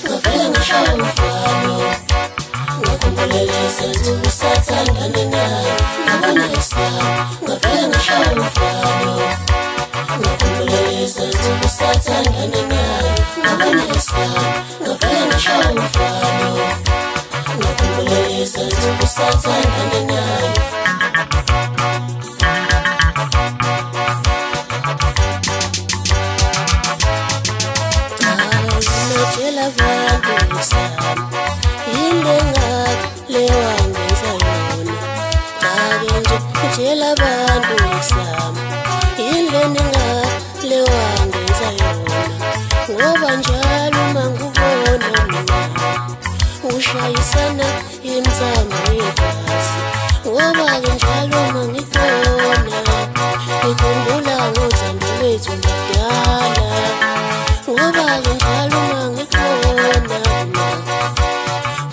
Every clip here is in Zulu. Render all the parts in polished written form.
ngavela ngishaya umfano ngakumbuleleza nje usathandana naye ngabona islam ngavela ngishaya umfano ngakumbuleleza nje usathandana naye ngabona islam ngavela ngishaya umfano ngakumbuleleza nje usathandana naye Tshela abantu isami yile ngakho leyo angenza yona ngake nje tshela abantu isami yile ngakho leyo angenza yona ngoba njalo mangubona mina ushayisana imizamo yegazi ngoba ke njalo mangibona ngikhumbula ngothando lwethu ngidala ngoba ke njalo mangibona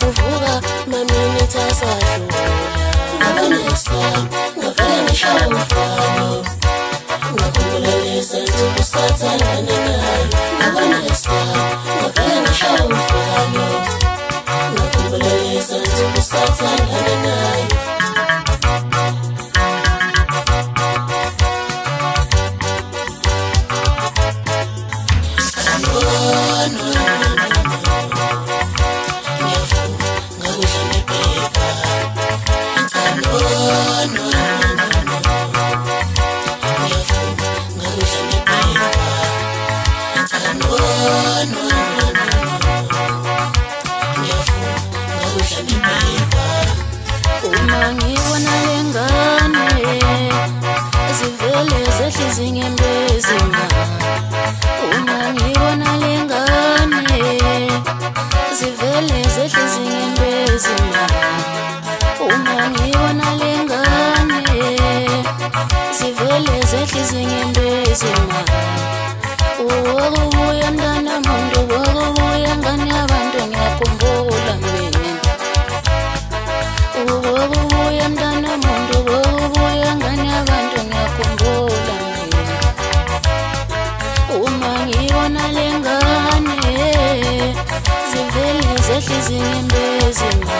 uvuka mamini tasadlula ngabona islam ngavela ngishaya umfano ngakumbuleleza nje usathandana naye ngabona islam ngavela ngishaya umfano ngakumbuleleza nje usathandana naye Uma ngibona lengane zivele zehlezi ngembezima uma ngibona lengane zivele zehlezi ngembezima uma ngibona lengane zivele zehlezi ngembezima ubuya mntana muntu ubuya ngane yabantu ngiyakhumbula mina ubuya mntana muntu ubuya ngane yabantu ngiyakhumbula mina uma ngibona lengane zivele zehlezi ngembezima